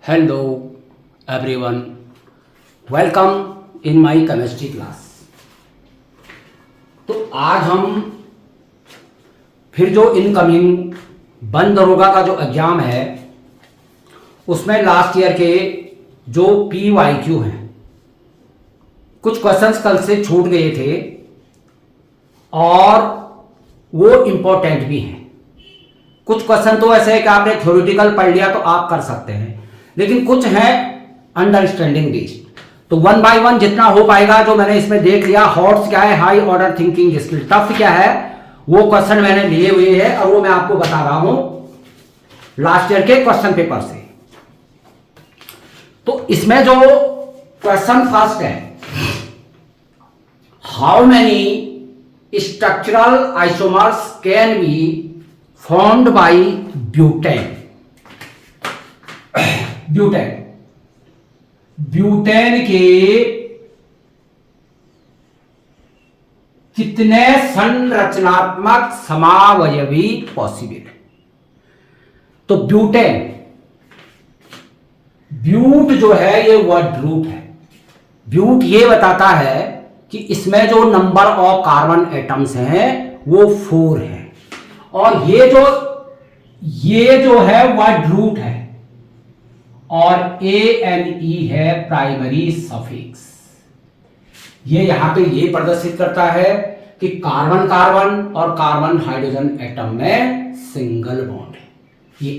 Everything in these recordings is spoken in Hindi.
Hello everyone, welcome in my chemistry class. तो आज हम फिर जो इनकमिंग बंद दरोगा का जो एग्ज़ाम है उसमें लास्ट ईयर के जो PYQ हैं, कुछ क्वेश्चंस कल से छूट गए थे और वो इम्पोर्टेंट भी हैं। कुछ क्वेश्चन तो ऐसे है कि आपने थ्योरेटिकल पढ़ लिया तो आप कर सकते हैं, लेकिन कुछ है अंडरस्टैंडिंग बेस्ड। तो वन बाय वन जितना हो पाएगा जो मैंने इसमें देख लिया, हॉट्स क्या है, high order thinking skill, tough क्या है, वो क्वेश्चन मैंने लिए हुए हैं और वो मैं आपको बता रहा हूं लास्ट ईयर के क्वेश्चन पेपर से। तो इसमें जो क्वेश्चन फर्स्ट है, how many structural isomers can be formed by butane. Butane के कितने संरचनात्मक समावयवी पॉसिबल है? तो ब्यूट जो है ये वर्ड रूट है। ब्यूट ये बताता है कि इसमें जो नंबर ऑफ कार्बन एटम्स हैं वो 4 है, और ये जो है वर्ड रूट है, और ANE है प्राइमरी सफिक्स। ये यहां पे ये प्रदर्शित करता है कि कार्बन कार्बन और कार्बन हाइड्रोजन एटम में सिंगल बॉन्ड है, ये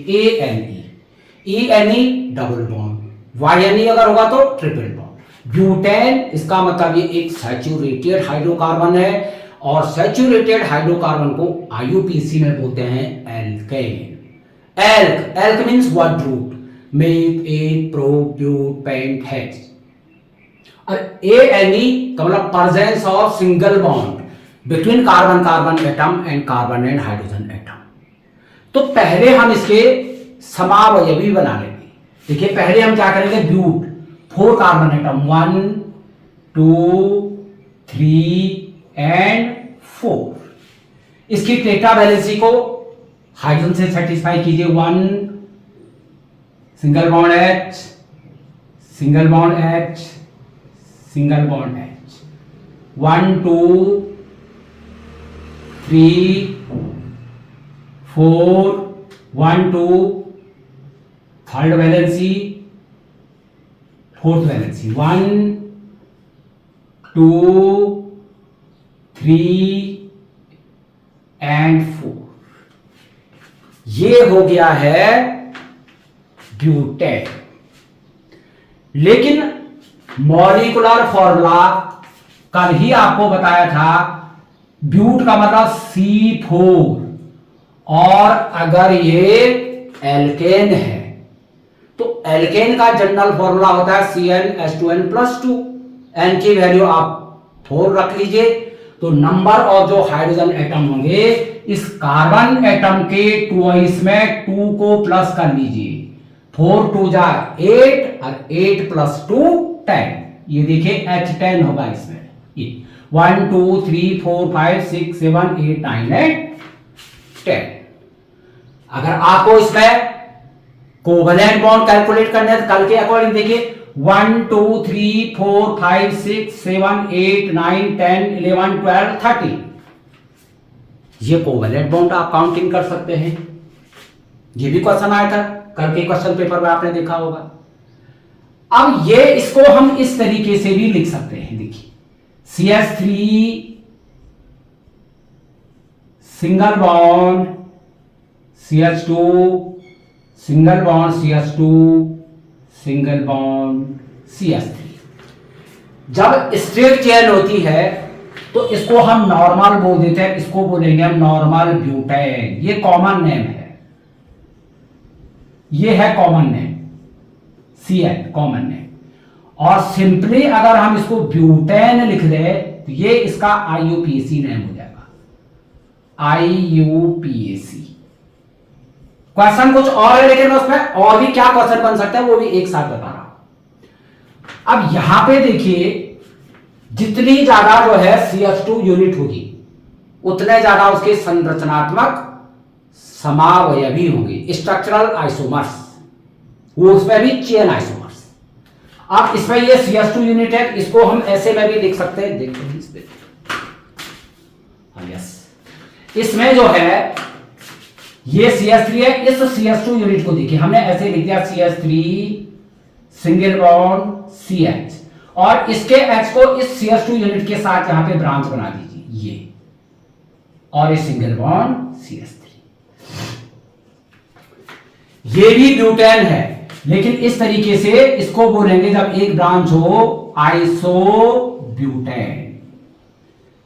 ANE डबल बॉन्ड, YNE अगर होगा तो ट्रिपल बॉन्ड। ब्यूटेन इसका मतलब ये एक सैचुरेटेड हाइड्रोकार्बन है, और सैचुरेटेड हाइड्रोकार्बन को IUPAC में बोलते हैं alkane. Alk means word root, meth, eth, pro, but, pent, hex. और ANE का मतलब presence of single bond between carbon carbon atom and carbon and hydrogen atom. तो पहले हम इसके समावयवी बना लेंगे। देखिए पहले हम क्या करेंगे, ब्यूट 4 कार्बन एटम 1 2 3 एंड 4। इसकी टेट्रा वैलेंसी को हाइड्रोजन से सेटिस्फाई कीजिए। 1 single bond H, single bond H, single bond H, 1 2 3 4 1 2 third valency, fourth valency, 1 2 3 and 4। ये हो गया है ब्यूटेन। लेकिन मॉलिक्यूलर फॉर्मूला कल ही आपको बताया था, ब्यूट का मतलब C4, और अगर ये एल्केन है तो एल्केन का जनरल फॉर्मूला होता है CnH2n+2। n की वैल्यू आप 4 रख लीजिए, तो नंबर ऑफ जो हाइड्रोजन एटम होंगे इस कार्बन एटम के ट्वाइस में 2 को प्लस कर लीजिए। 4 2 जा 8 और 8 + 2 10। ये देखिए H10 होगा इसमें। ये 1 2 3 4 5 6 7 8 9 10। अगर आपको इसमें कोवलेंट बॉन्ड कैलकुलेट करने हैं तो कल के अकॉर्डिंग देखिए 1 2 3 4 5 6 7 8 9 10 11 12 13। ये कोवलेंट बॉन्ड आप काउंटिंग कर सकते हैं। ये भी क्वेश्चन आया था कल के क्वेश्चन पेपर में, आपने देखा होगा। अब ये इसको हम इस तरीके से भी लिख सकते हैं। देखिए CH3 single bond CH2, single bond CH2, single bond CH3। जब स्टेट चेंज होती है तो इसको हम नॉर्मल बोल देते हैं, इसको बोलेंगे हम नॉर्मल ब्यूटेन। ये कॉमन नेम है, ये है common name, CN common name. और सिंपली अगर हम इसको ब्यूटेन लिख दें तो ये इसका IUPAC नेम हो जाएगा, IUPAC। क्वेश्चन कुछ और है, लेकिन उसमें और भी क्या क्वेश्चन बन सकता है वो भी एक साथ बता रहा हूं। अब यहां पे देखिए जितनी ज्यादा जो है CH2 यूनिट होगी उतने ज्यादा उसके संरचनात्मक समावयवी होंगे, स्ट्रक्चरल आइसोमर्स। वो उसमें भी चेन आइसोमर्स। अब इसमें ये CH2 यूनिट है, इसको हम ऐसे में भी लिख सकते हैं, देखो इस पे, यस, इसमें जो है ये CH3 है, इस CH2 यूनिट को देखिए हमने ऐसे लिख दिया CH3 सिंगल बॉन्ड CH, और इसके H को इस CH2 यूनिट के साथ यहां पे ब्रांच बना दीजिए ये, और इस सिंगल बॉन्ड CH3, ये भी ब्यूटेन है, लेकिन इस तरीके से इसको बोलेंगे जब एक ब्रांच हो आइसोब्यूटेन,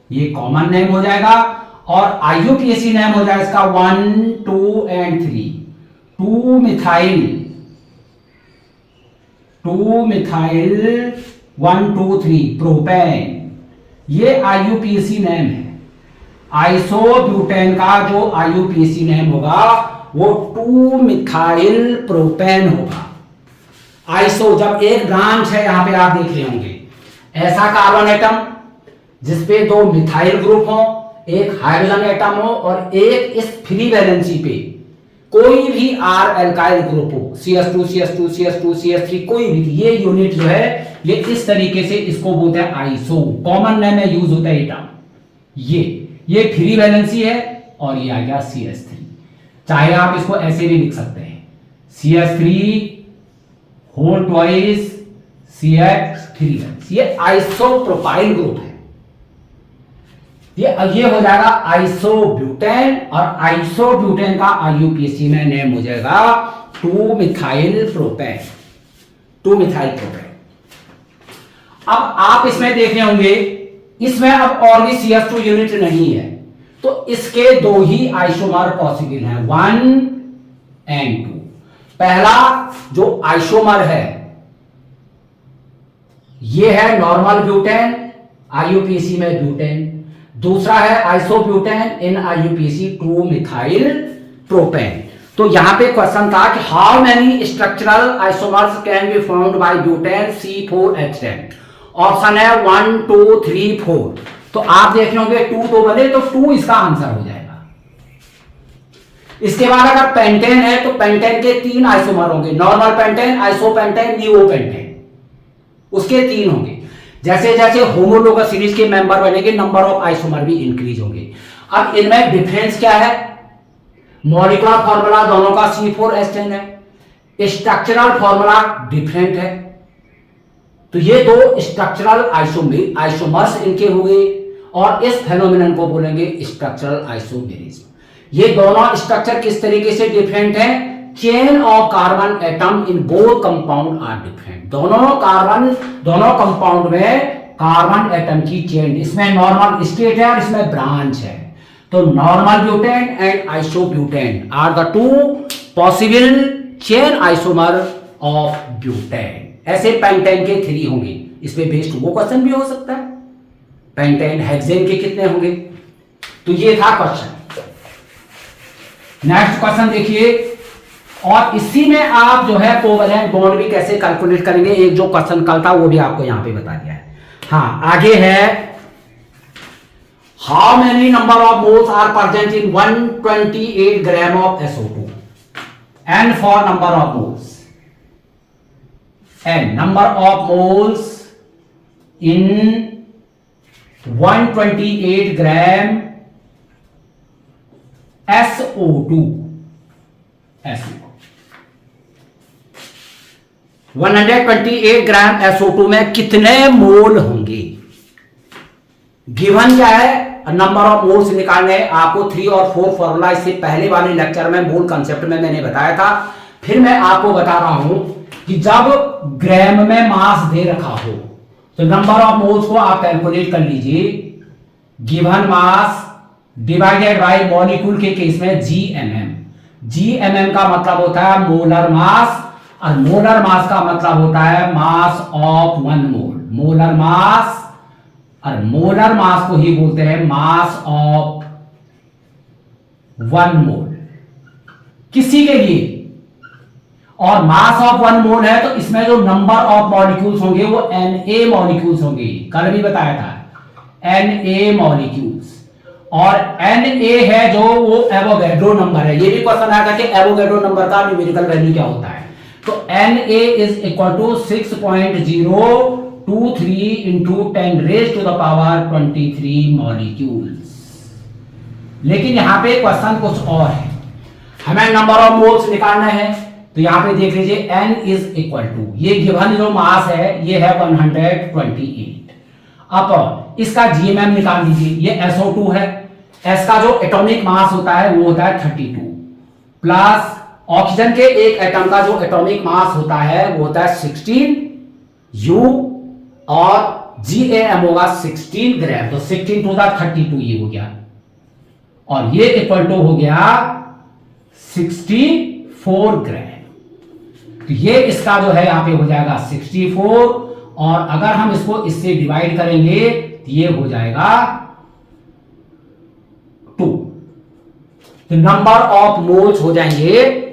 ये कॉमन नेम हो जाएगा, और IUPAC नेम हो जाएगा इसका 1 2 एंड 3, 2 मिथाइल 1 2 3 प्रोपेन, ये IUPAC नेम है। आइसोब्यूटेन का जो IUPAC नेम होगा वो 2 मिथाइल प्रोपेन होगा। आइसो, जब एक ब्रांच है, यहां पे आप देख रहे होंगे ऐसा कार्बन एटम जिसपे 2 मिथाइल ग्रुप हो, एक हाइड्रोजन एटम हो, और एक इस फ्री वैलेंसी पे कोई भी R एल्काइल ग्रुप हो, CH2 CH2 CH2 CH3 कोई भी, ये यूनिट जो है ये इस तरीके से इसको बोलते हैं आइसो, कॉमन नेम में यूज होता है एटम। ये फ्री वैलेंसी है, और ये आ गया CH3, चाहे आप इसको ऐसे भी लिख सकते हैं CH3 होल ट्वाइस CH3, ये आइसोप्रोपाइल ग्रुप है। ये हो जाएगा आइसोब्यूटेन, और आइसोब्यूटेन का IUPAC में नेम हो जाएगा 2 मिथाइल प्रोपेन, 2 मिथाइल प्रोपेन। अब आप इसमें देख रहे होंगे इसमें अब और भी CH2 यूनिट नहीं है, तो इसके 2 ही आइसोमर पॉसिबल हैं, 1 एंड 2। पहला जो आइसोमर है ये है नॉर्मल ब्यूटेन, IUPAC में ब्यूटेन। दूसरा है आइसोब्यूटेन इन IUPAC 2 मिथाइल प्रोपेन। तो यहां पे क्वेश्चन था कि how many structural isomers can be formed by butane C4H10। Option है 1 2 3 4। तो आप देख रहे होंगे 2 तो बने, तो 2 इसका आंसर हो जाएगा। इसके बाद अगर पेंटेन है तो पेंटेन के 3 आइसोमर होंगे, नॉर्मल पेंटेन, आइसोपेंटेन, नियोपेंटेन, उसके 3 होंगे। जैसे जैसे होमोलोगस सीरीज के मेंबर बनेंगे नंबर ऑफ आइसोमर भी इंक्रीज होंगे। अब इनमें डिफरेंस क्या है? मॉलिक्यूलर फॉर्मूला दोनों का C4H10 है, स्ट्रक्चरल फॉर्मूला डिफरेंट है। तो ये 2 स्ट्रक्चरल आइसोमर्स इनके होंगे, और इस फेनोमेनन को बोलेंगे स्ट्रक्चरल आइसोमेरिज्म। ये दोनों स्ट्रक्चर किस तरीके से डिफरेंट है? Chain of carbon atom in both compound are different. दोनों कंपाउंड में कार्बन एटम की चेन, इसमें नॉर्मल स्टेट है और इसमें ब्रांच है। तो normal butane and isobutane are the 2 possible chain isomer of butane. ऐसे पेंटेन के 3 होंगे, इसमें बेस्ड वो क्वेश्चन भी हो सकता है, पेंटेन हेक्सेन के कितने होंगे। तो ये था क्वेश्चन। नेक्स्ट क्वेश्चन देखिए, और इसी में आप जो है कोवैलेंट बॉन्ड भी कैसे कैलकुलेट करेंगे, एक जो क्वेश्चन कल था वो भी आपको यहां पे बता दिया है। हाँ, आगे है how many number of moles are present in 128 gram of SO2 and for number of moles, and number of moles in 128 gram SO2 128 gram SO2 में कितने मोल होंगे? गिवन क्या है? नंबर ऑफ मोल्स निकालने आपको 3 और 4 फॉर्मूला इससे पहले वाले लेक्चर में मोल कंसेप्ट में मैंने बताया था। फिर मैं आपको बता रहा हूं कि जब ग्राम में मास दे रखा हो तो नंबर ऑफ मोल्स को आप कैलकुलेट कर लीजिए। Given mass divided by molecule के केस में GMM का मतलब होता है मोलर मास, और मोलर मास का मतलब होता है mass of 1 mole. Molar mass, और मोलर मास को ही बोलते हैं मास ऑफ 1 मोल किसी के लिए। और मास ऑफ 1 मोल है तो इसमें जो नंबर ऑफ मॉलिक्यूल्स होंगे वो Na मॉलिक्यूल्स होंगे, कल भी बताया था Na मॉलिक्यूल्स। और Na है जो वो एवोगैड्रो नंबर है। ये भी क्वेश्चन आया था कि एवोगैड्रो नंबर का न्यूमेरिकल वैल्यू क्या होता है। तो Na is equal to 6.023 into 10 raise to the power 23 molecules. लेकिन यहां पे क्वेश्चन कुछ और है, हमें नंबर ऑफ मोल्स निकालना है। तो यहां पे देख लीजिए n इज इक्वल टू, ये गिवन जो मास है ये है 128 अपॉन इसका जीएमएम निकाल लीजिए, ये SO2 है। S का जो एटॉमिक मास होता है वो होता है 32 प्लस ऑक्सीजन के एक एटम का जो एटॉमिक मास होता है वो होता है 16 U और GAM होगा 16 ग्राम। तो 16 टू द 32 ये हो गया और ये इक्वल टू हो गया 64 ग्राम। तो ये इसका जो है यहां पे हो जाएगा 64 और अगर हम इसको इससे डिवाइड करेंगे तो ये हो जाएगा 2। तो नंबर ऑफ मोल्स हो जाएंगे,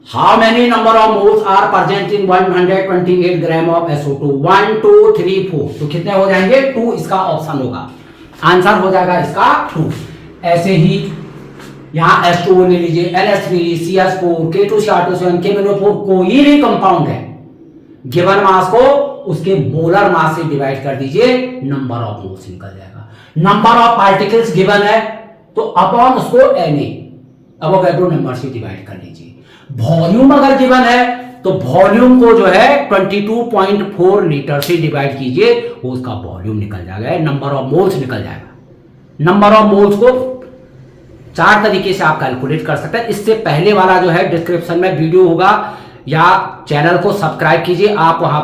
how many number of moles are present in 128 gram of SO2? 1 2 3 4। तो कितने हो जाएंगे? 2 इसका ऑप्शन होगा, आंसर हो जाएगा इसका 2। ऐसे ही यहां H2O ले लीजिए, NH3 CH4 K2CR2CN KMnO4 कोई भी कंपाउंड है, गिवन मास को उसके मोलर मास से डिवाइड कर दीजिए, नंबर ऑफ मोल्स निकल जाएगा। नंबर ऑफ पार्टिकल्स गिवन है तो अपॉन उसको Na एवोगैड्रो नंबर से डिवाइड कर लीजिए। वॉल्यूम अगर गिवन है तो वॉल्यूम को जो है 22.4 लीटर से डिवाइड कीजिए, वो उसका वॉल्यूम निकल जाएगा, नंबर ऑफ मोल्स निकल जाएगा। नंबर ऑफ मोल्स को 4 तरीके से आप कैलकुलेट कर सकते हैं। इससे पहले वाला जो है डिस्क्रिप्शन में वीडियो होगा या चैनल को सब्सक्राइब कीजिए, आप वहां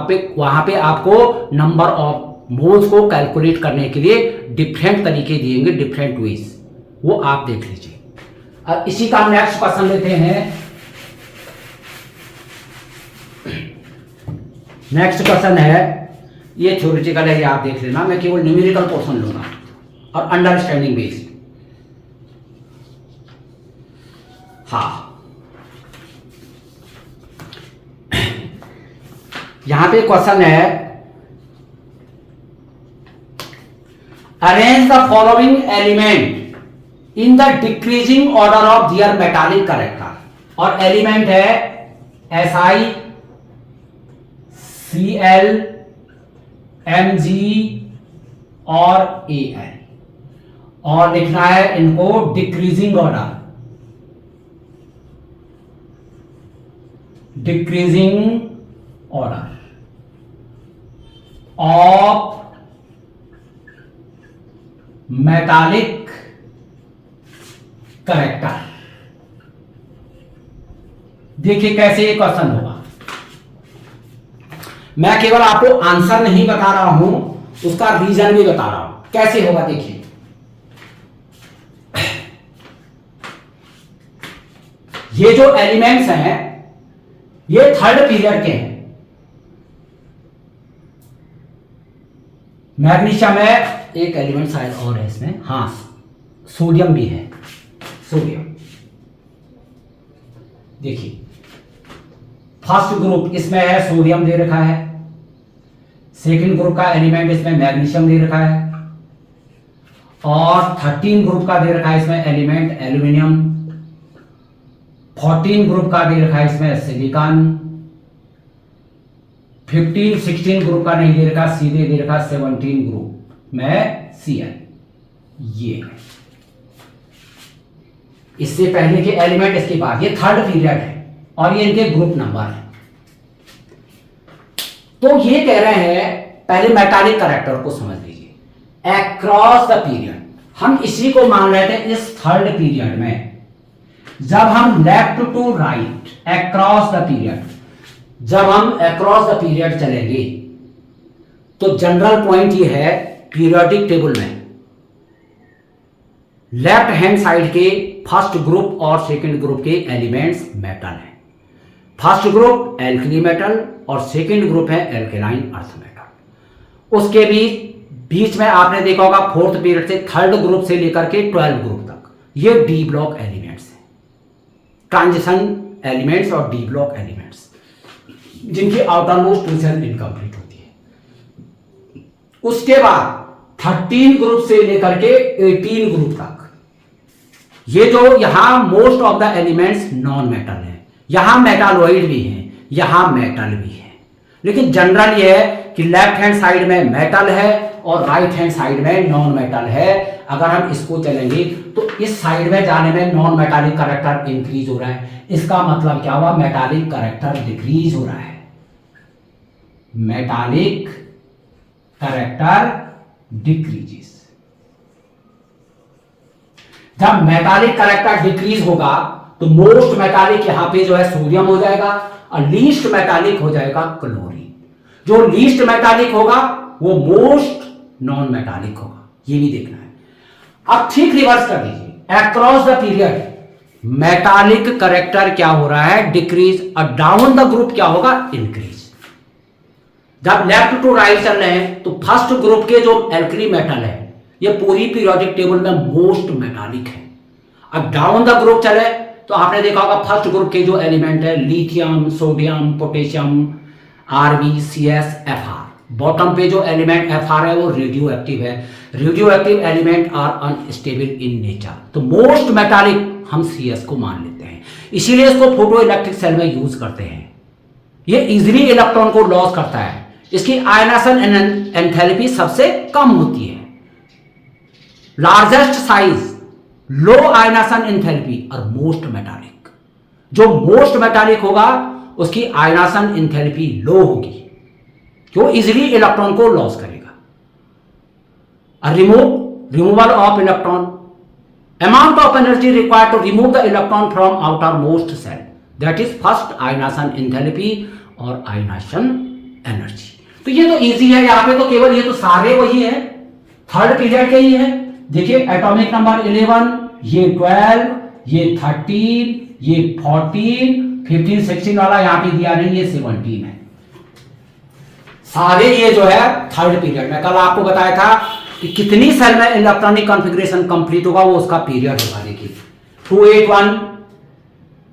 पे आपको नंबर ऑफ मोल्स को कैलकुलेट करने के लिए डिफरेंट तरीके दिएंगे, डिफरेंट वेज, वो आप देख लीजिए। अब इसी का नेक्स्ट क्वेश्चन लेते हैं। नेक्स्ट क्वेश्चन है, ये थ्योरेटिकल है, ये आप देख लेना, मैं केवल न्यूमेरिकल पोर्शन लूंगा और अंडरस्टैंडिंग बेस्ड। हाँ, यहां पे क्वेश्चन है, arrange the following element in the decreasing order of their metallic character. और एलिमेंट है Si, Cl, Mg और Al, और लिखना है इनको decreasing order, decreasing order of metallic character. देखिए कैसे ये क्वेश्चन होगा, मैं केवल आपको आंसर नहीं बता रहा हूं, उसका रीजन भी बता रहा हूं कैसे होगा। देखिए ये जो एलिमेंट्स हैं ये थर्ड पीरियड के हैं। मैग्नीशियम है, एक एलिमेंट शायद और है इसमें, हाँ सोडियम भी है, सोडियम। देखिए फर्स्ट ग्रुप इसमें है, सोडियम दे रखा है। सेकंड ग्रुप का एलिमेंट इसमें मैग्नीशियम दे रखा है, और 13 ग्रुप का दे रखा है इसमें एलिमेंट एल्यूमिनियम। 14 ग्रुप का दे रखा है इसमें सिलिकॉन। 15 16 ग्रुप का नहीं दे रखा, सीधे दे रखा 17 ग्रुप में Cl। ये इससे पहले के एलिमेंट, इसके बाद ये थर्ड पीरियड है और ये इनके ग्रुप नंबर है। तो ये कह रहे हैं, पहले मेटालिक कैरेक्टर को समझ लीजिए। अक्रॉस द पीरियड, हम इसी को मान रहे थे इस थर्ड पीरियड में, जब हम left to right across the period, जब हम अक्रॉस द पीरियड चलेंगे तो जनरल पॉइंट ये है पीरियोडिक टेबल में लेफ्ट हैंड साइड के फर्स्ट ग्रुप और सेकंड ग्रुप के एलिमेंट्स मेटल हैं। फर्स्ट ग्रुप एल्कली मेटल और सेकंड ग्रुप है एल्केलाइन अर्थ मेटल। उसके बीच में आपने देखा होगा फोर्थ पीरियड से थर्ड ग्रुप से लेकर के 12 ग्रुप तक ये डी ब्लॉक एलिमेंट्स हैं, ट्रांजिशन एलिमेंट्स और डी ब्लॉक एलिमेंट्स, जिनकी outer most two shell incomplete होती है। उसके बाद 13 ग्रुप से लेकर के 18 ग्रुप तक ये जो यहां most of the elements non metal हैं, यहां मेटालॉइड भी है, यहां मेटल भी है, लेकिन जनरल ये है कि लेफ्ट हैंड साइड में मेटल है और राइट हैंड साइड में नॉन मेटल है। अगर हम इसको चलेंगे तो इस साइड में जाने में नॉन मेटालिक करैक्टर इंक्रीज हो रहा है, इसका मतलब क्या हुआ, मेटालिक करैक्टर डिक्रीज हो रहा है। Metallic character decreases. जब मेटालिक करैक्टर डिक्रीज होगा तो मोस्ट मेटालिक यहां पे जो है सोडियम हो जाएगा और लीस्ट मेटालिक हो जाएगा क्लोरीन। जो लीस्ट मेटालिक होगा वो मोस्ट नॉन मेटालिक होगा, ये भी देखना है। अब ठीक रिवर्स कर दीजिए, across the period metallic character क्या हो रहा है, डिक्रीज, और डाउन द ग्रुप क्या होगा, इंक्रीज। जब लेफ्ट टू राइट चल रहे हैं तो फर्स्ट ग्रुप के जो एल्कली मेटल है ये पूरी पीरियोडिक टेबल में मोस्ट मेटालिक है। अब डाउन द ग्रुप चले तो आपने देखा होगा फर्स्ट ग्रुप के जो एलिमेंट है lithium, sodium, potassium, RB, CS, FR. Bottom पे जो एलिमेंट एफआर है वो रेडियो एक्टिव है। Radio active element are unstable in nature, तो मोस्ट मेटालिक हम सीएस को मान लेते हैं, इसीलिए इसको फोटो इलेक्ट्रिक सेल में यूज करते हैं। ये इजीली इलेक्ट्रॉन को लॉस करता है, इसकी आयनासन एंथैल्पी सबसे कम होती है। Largest size, low ionization enthalpy और मोस्ट मेटालिक। जो मोस्ट मेटालिक होगा उसकी आयनासन एंथैल्पी लो होगी, जो इजीली इलेक्ट्रॉन को लॉस करेगा। Removal of electron, amount of energy required to remove the electron from outermost shell, that is first ionization enthalpy और आयनासन एनर्जी। तो ये तो इजी है, यहां पे तो केवल ये तो सारे वही है, थर्ड पीरियड के ही है। देखिए एटॉमिक नंबर 11, ये 12, ये 13, ये 14, 15, 16 वाला यहां पे दिया नहीं, ये 17 है। सारे ये जो है थर्ड पीरियड में, कल आपको बताया था कि कितनी सेल में इलेक्ट्रॉनिक कॉन्फ़िगरेशन कंप्लीट होगा वो उसका पीरियड होगा। देखिए 281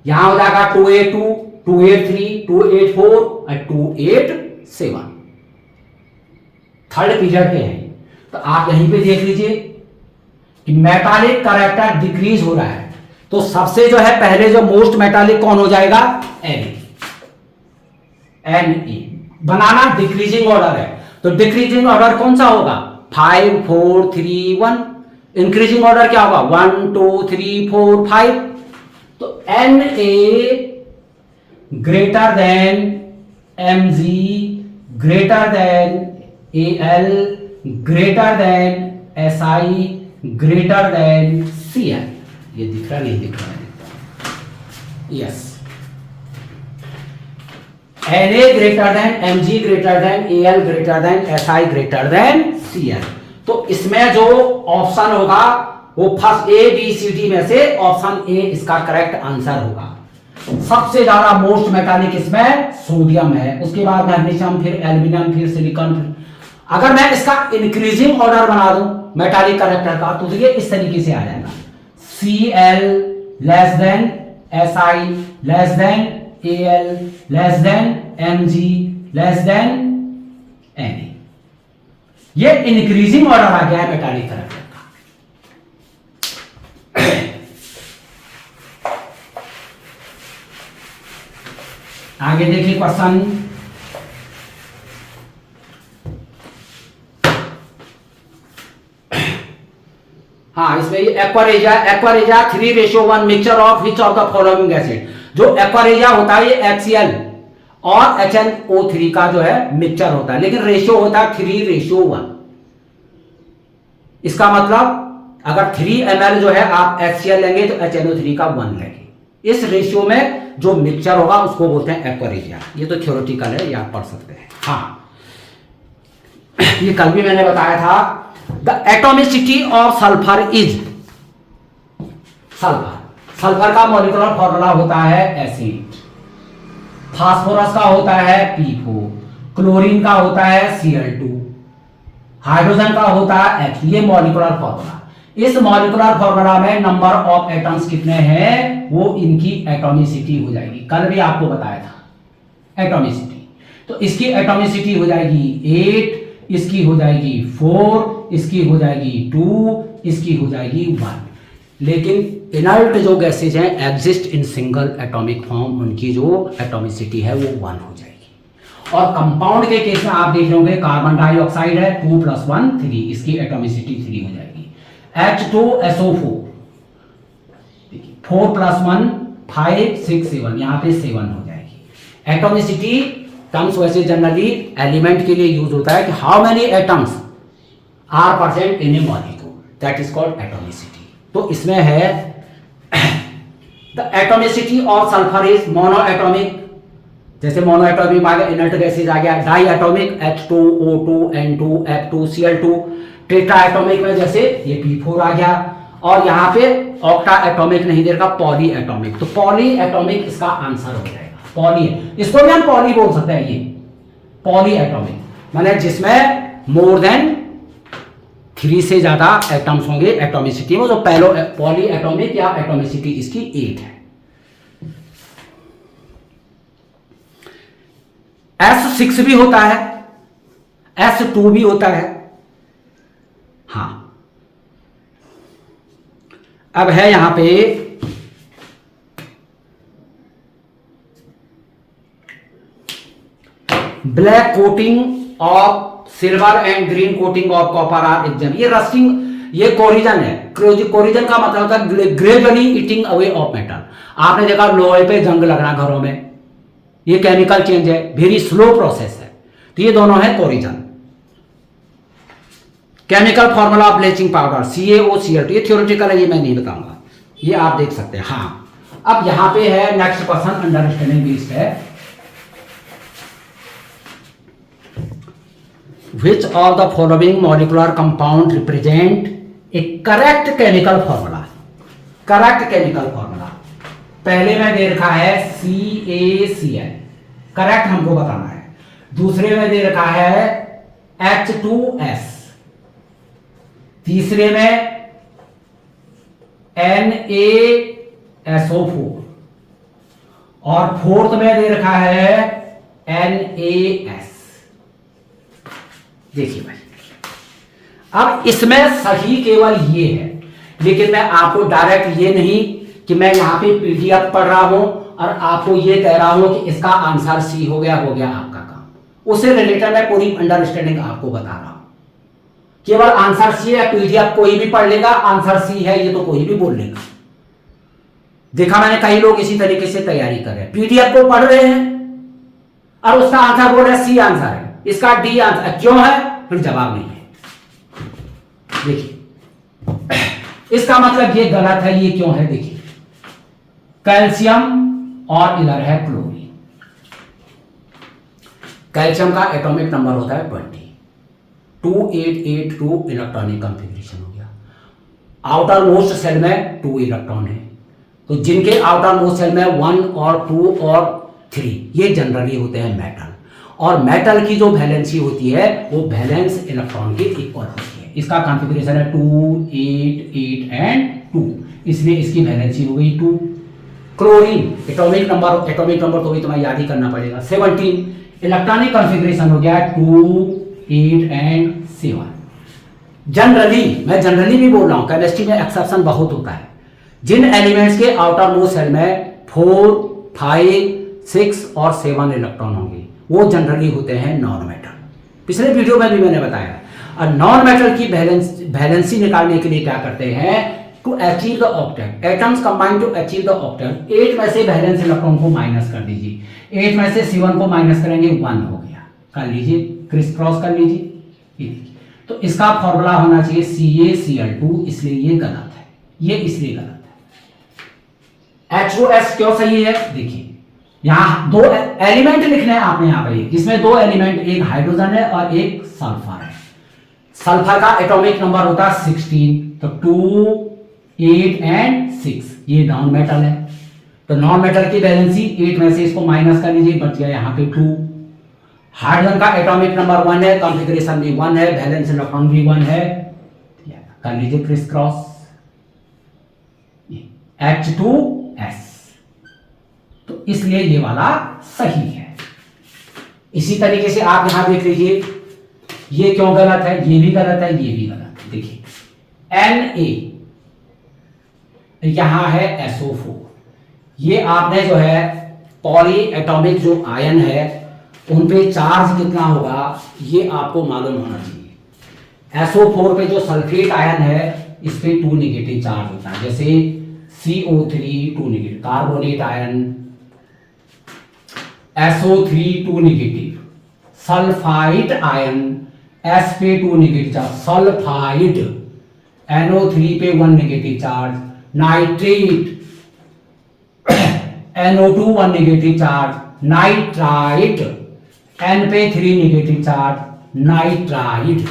यहां हो जाएगा, 282, 283, 284 और 287 थर्ड पीरियड के हैं। तो आप यहीं पे देख लीजिए कि मेटालिक करैक्टर डिक्रीज हो रहा है, तो सबसे जो है पहले जो मोस्ट मेटालिक कौन हो जाएगा, Na बनाना डिक्रीजिंग ऑर्डर है, तो डिक्रीजिंग ऑर्डर कौन सा होगा, 5 4 3 1। इंक्रीजिंग ऑर्डर क्या होगा, 1 2 3 4 5। तो Na greater than Mg greater than Al greater than Si greater than Cl। ये दिख रहा नहीं दिख रहा है, yes. Na greater than Mg greater than Al greater than Si greater than Cl। तो इसमें जो ऑप्शन होगा वो first A B C D में से ऑप्शन ए इसका करेक्ट आंसर होगा। सबसे ज्यादा मोस्ट मेटालिक इसमें सोडियम है, उसके बाद मैग्नीशियम, फिर एल्यूमिनियम, फिर सिलिकॉन। अगर मैं इसका इंक्रीजिंग ऑर्डर बना दूं मेटालिक करेक्टर का तो ये इस तरीके से आ जाएगा, Cl less than Si less than Al less than Mg less than Na। ये इंक्रीजिंग ऑर्डर आ गया है मेटालिक करेक्टर का। आगे देखिए क्वेश्चन, हाँ इसमें ये aqua regia 3:1 mixture of which of the following acid. जो एक्वारेजिया होता है ये HCl और HNO3 का जो है मिक्सचर होता है, लेकिन रेशियो होता है 3:1। इसका मतलब अगर 3 ml जो है आप HCl लेंगे तो HNO3 का 1 लेंगे। इस रेशियो में जो मिक्सचर होगा उसको बोलते हैं एक्वारेजिया। ये तो थ्योरेटिकल है, ये आप पढ़ सकते हैं। हाँ ये कल भी मैंने बताया था। The atomicity of sulphur is, sulphur का मॉलिक्यूलर फॉर्मूला होता है एसिड, फास्फोरस का होता है P4, क्लोरीन का होता है Cl2, हाइड्रोजन का होता है H। ये मॉलिक्यूलर फॉर्मूला। इस मॉलिक्यूलर फॉर्मूला में नंबर ऑफ एटम्स कितने हैं वो इनकी एटॉमिसिटी हो जाएगी। कल भी आपको बताया था एटॉमिसिटी। तो इसकी एटॉमिसिटी हो जाएगी 8, इसकी हो जाएगी 4, इसकी हो जाएगी 2, इसकी हो जाएगी 1। लेकिन इनर्ट जो गैसेज हैं exist in single atomic form, उनकी जो एटॉमिसिटी है वो 1 हो जाएगी। और कंपाउंड के केस में आप देख रहे होंगे कार्बन डाइऑक्साइड है 2 + 1 3, इसकी एटॉमिसिटी 3 हो जाएगी। H2SO4 देखिए 4 + 1 5 6 7, यहाँ पे 7 हो जाएगी। एटॉमिसिटी टर्म्स वैसे जनरली एलिमेंट के लिए यूज होता है कि how many atoms are present in a molecule, that is called atomicity. तो इसमें है the atomicity of sulphur is monoatomic, जैसे मोनो एटॉमिक आ गया, इनर्ट गैसेज आ गया, die atomic H2O2 N2 F2 Cl2, tetra atomic में जैसे ये P4 आ गया, और यहाँ पे ऑक्टा एटॉमिक नहीं दे रखा, पॉली एटॉमिक। तो पॉली एटॉमिक इसका आंसर हो जाएगा। पॉली, इसको भी हम पॉली बोल सकते हैं, ये पॉली एटॉमिक माने जिसमें मोर देन 3 से ज्यादा एटम्स होंगे एटॉमिसिटी में, जो पहलो पॉली एटॉमिक या एटॉमिसिटी इसकी 8 है। S6 भी होता है, S2 भी होता है। हाँ, अब है यहां पे black coating of silver and green coating of copper are exam. ये रस्टिंग, ये कोरिजन है। कोरिजन का मतलब होता है gradually eating away of metal. आपने देखा लोहे पे जंग लगना घरों में, ये केमिकल चेंज है, वेरी स्लो प्रोसेस है। तो ये दोनों है corrosion. Chemical formula of bleaching powder CaOCl2, ये थ्योरेटिकल है, ये मैं नहीं बताऊंगा, ये आप देख सकते हैं। हाँ, अब यहां पे है नेक्स्ट क्वेश्चन अंडरस्टैंडिंग बेस्ड है। Which of the following molecular compound represent a correct chemical formula? Correct chemical formula पहले में दे रखा है CaCl, करेक्ट हमको बताना है। दूसरे में दे रखा है H2S, तीसरे में NaSO4, और फोर्थ में दे रखा है NaS। देखिए भाई, अब इसमें सही केवल ये है, लेकिन मैं आपको डायरेक्ट ये नहीं कि मैं यहां पे PDF पढ़ रहा हूं और आपको ये कह रहा हूं कि इसका आंसर C हो गया आपका काम। उससे रिलेटेड मैं पूरी अंडरस्टैंडिंग आपको बता रहा हूं। केवल आंसर C है, PDF कोई भी पढ़ लेगा, आंसर C है ये तो कोई भी बोल लेगा। देखा मैंने कई लोग इसी तरीके से तैयारी कर रहे हैं, PDF को पढ़ रहे हैं और उसका आंसर बोल रहे हैं C आंसर है, इसका D आंसर क्यों है, फिर जवाब नहीं है। देखिए इसका मतलब ये गलत है, ये क्यों है, देखिए कैल्शियम और इधर है क्लोरीन। कैल्शियम का एटॉमिक नंबर होता है 20, 2882 इलेक्ट्रॉनिक कंफिग्रेशन हो गया। आउटर मोस्ट सेल में 2 इलेक्ट्रॉन है, तो जिनके आउटर मोस्ट सेल में 1 और 2 और 3 ये जनरली होते हैं मेटल, और मेटल की जो वैलेंसी होती है वो वैलेंस इलेक्ट्रॉन के इक्वल होती है। इसका कॉन्फ़िगरेशन है 2 8 8 एंड 2, इसलिए इसकी वैलेंसी हो गई 2। क्लोरीन एटॉमिक नंबर तो भी तुम्हें याद ही करना पड़ेगा 17, इलेक्ट्रॉनिक कॉन्फ़िगरेशन हो गया 2 8 एंड 7। जनरली, मैं जनरली भी बोल रहा हूं, केमिस्ट्री में एक्सेप्शन बहुत होता है। जिन एलिमेंट्स के आउटर मोस्ट सेल में 4 5 6 और 7 इलेक्ट्रॉन होंगे वो जनरली होते हैं नॉन मेटल। पिछले वीडियो में भी मैंने बताया। और नॉन मेटल की वैलेंसी निकालने के लिए क्या करते हैं, to achieve the octet, atoms combine to achieve the octet. 8 में से वैलेंस इलेक्ट्रॉन को माइनस कर दीजिए, 8 में से 7 को माइनस करेंगे 1 हो गया, कर लीजिए, क्रिस क्रॉस कर लीजिए। तो इसका फॉर्मूला होना चाहिए CaCl2, इसलिए ये गलत है, ये इसलिए गलत है। H2S क्यों सही है, देखिए यहां 2 एलिमेंट लिखने हैं आपने यहां पर, इसमें 2 एलिमेंट, एक हाइड्रोजन है और एक सल्फर है। सल्फर का एटॉमिक नंबर होता है 16, तो 2 8 एंड 6 ये नॉन मेटल है। तो नॉन मेटल की वैलेंसी 8 में से इसको माइनस कर लीजिए, बच गया यहाँ पे 2। हाइड्रोजन का एटॉमिक नंबर 1 है, कॉन्फ़िगरेशन भी 1 है, वैलेंस इलेक्ट्रॉन भी 1 है, कर लीजिए क्रिस क्रॉस, H2S। तो इसलिए ये वाला सही है। इसी तरीके से आप यहां देख लीजिए, ये क्यों गलत है, ये भी गलत है, ये भी गलत है। देखिए Na यहां है SO4। ये आपने जो है पॉली एटॉमिक जो आयन है उन पे चार्ज कितना होगा ये आपको मालूम होना चाहिए। SO4 पे जो सल्फेट आयन है इस पे 2 नेगेटिव चार्ज होता है, जैसे CO3 2 negative, carbonate ion SO3 2 negative, sulphide ion S पे 2 नेगेटिव चार्ज, सल्फाइड NO3 पे 1 negative charge, nitrate NO2 1 negative charge, nitrite N पे 3 नेगेटिव चार्ज, नाइट्राइट।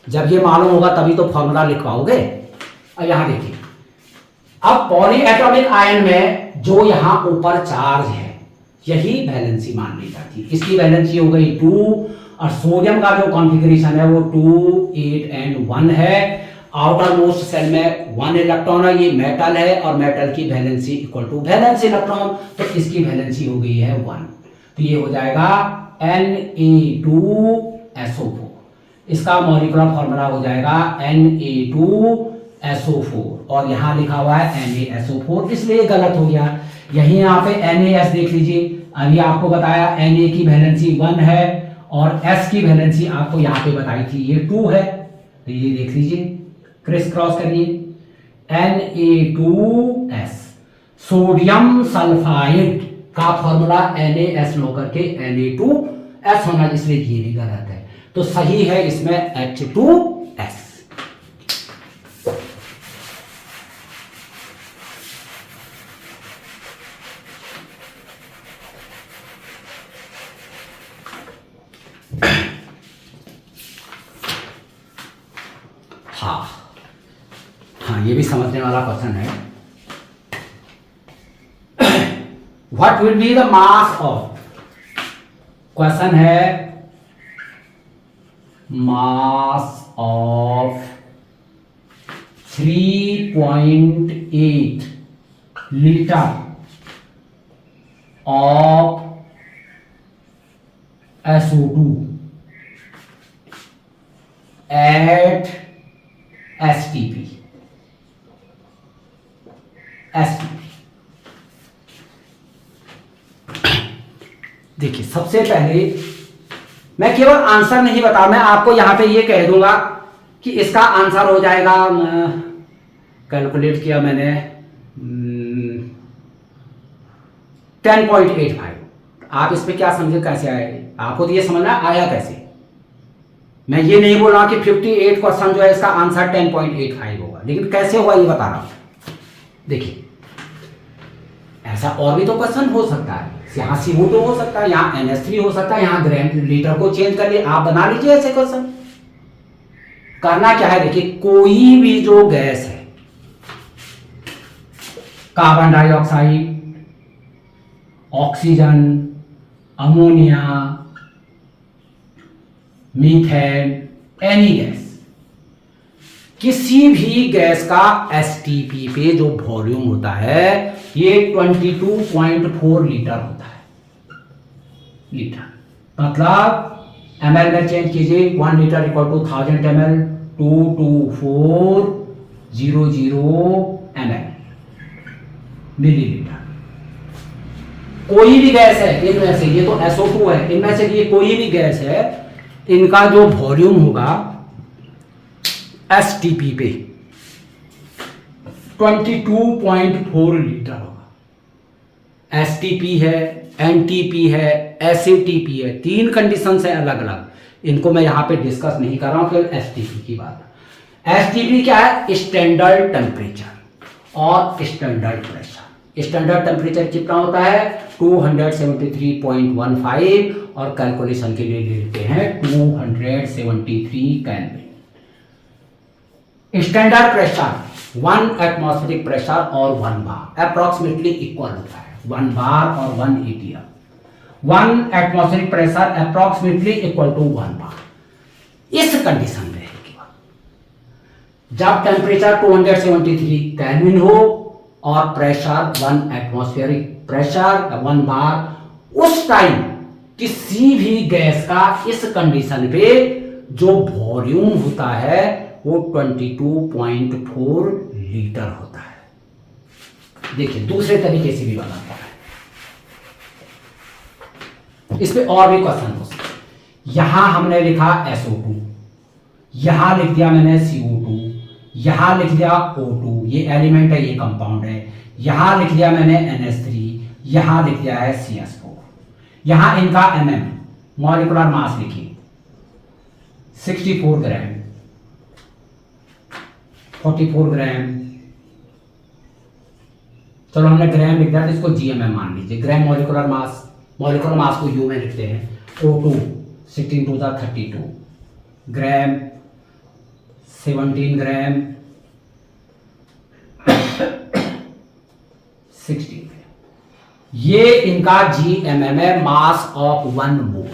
जब ये मालूम होगा तभी तो फॉर्मूला लिख पाओगे। और यहां देखिए, अब पॉली एटॉमिक आयन में जो यहां ऊपर चार्ज है यही वैलेंसी मान ली जाती है। इसकी वैलेंसी हो गई 2 और सोडियम का जो कॉन्फ़िगरेशन है वो 2 8 एंड 1 है। आउटर मोस्ट सेल में 1 इलेक्ट्रॉन है, ये मेटल है और मेटल की valency equal to valence electron, तो इसकी वैलेंसी हो गई है 1। तो ये हो जाएगा Na2SO4। इसका मॉलिक्यूलर फॉर्मूला हो जाएगा Na2SO4 और यहां लिखा हुआ है NaSO4, इसलिए गलत हो गया। यही यहाँ पे NaS देख लीजिए, अभी आपको बताया Na की वैलेंसी 1 है और S की वैलेंसी आपको यहाँ पे बताई थी ये 2 है, तो ये देख लीजिए, क्रिस क्रॉस करिए, Na2S। सोडियम सल्फाइड का फॉर्मूला NaS लो करके Na2S होना, इसलिए ये भी गलत है। तो सही है इसमें H2S। हाँ, ये भी समझने वाला क्वेश्चन है। What will be the mass of, question है mass of 3.8 litre of SO2 at STP। देखिए, सबसे पहले मैं केवल आंसर नहीं बता, मैं आपको यहां पे ये कह दूंगा कि इसका आंसर हो जाएगा, कैलकुलेट किया मैंने 10.85। आप इस पे क्या समझे, कैसे आए आपको, तो ये समझना आया कैसे। मैं ये नहीं बोल रहा कि 58 क्वेश्चन जो है इसका आंसर 10.85 होगा, लेकिन कैसे हुआ ये बता रहा हूं। देखिए, ऐसा और भी तो क्वेश्चन हो सकता है, यहाँ CO2 हो सकता है, यहाँ NH3 हो सकता है, यहाँ ग्राम लीटर को चेंज कर लिए, आप बना लीजिए ऐसे क्वेश्चन। करना क्या है, देखिए, कोई भी जो गैस है, carbon dioxide, oxygen, ammonia, methane, any gas, किसी भी गैस का STP पे जो वॉल्यूम होता है ये 22.4 लीटर होता है। लीटर मतलब ml में चेंज कीजिए, 1 litre equal to 1000 ml, 22400 ml millilitre. कोई भी गैस है इनमें से, ये तो SO2 है, इनमें से ये कोई भी गैस है, इनका जो वॉल्यूम होगा STP पे 22.4 लीटर होगा। STP है, NTP है, SATP है, 3 कंडीशन है अलग अलग, इनको मैं यहां पे डिस्कस नहीं कर रहा हूं। फिर STP की बात, STP क्या है, स्टैंडर्ड टेम्परेचर और स्टैंडर्ड प्रेशर। स्टैंडर्ड टेम्परेचर कितना होता है 273.15 और कैलकुलेशन के लिए लेते हैं 273 kelvin. Standard pressure 1 atmospheric pressure और 1 बार अप्रोक्सीमेटली इक्वल होता है, 1 बार और 1 ATM। 1 atmospheric pressure approximately equal to 1 bar. इस कंडीशन में जब टेम्परेचर 273 केल्विन हो और प्रेशर 1 एटमॉस्फेरिक प्रेशर 1 बार, उस टाइम किसी भी गैस का इस कंडीशन पे जो वॉल्यूम होता है वो 22.4 लीटर होता है। देखिए दूसरे तरीके से भी बताता है, इस पे और भी क्वेश्चन हो सकते। यहां हमने लिखा SO2, यहां लिख दिया मैंने CO2, यहां लिख दिया O2, ये एलिमेंट है, ये कंपाउंड है, यहां लिख दिया मैंने NH3, यहां लिख दिया है CS4। यहां इनका mm मॉलिक्यूलर मास लिखिए 64 ग्राम, 44 ग्राम, चलो हमने ग्राम लिख दिया, इसको GMM मान लीजिए, gram molecular mass, molecular mass को यू में लिखते हैं। O2 16 टू द 32 ग्राम, 17 ग्राम, 16 ग्राम, ये इनका GMM है, मास ऑफ 1 मोल।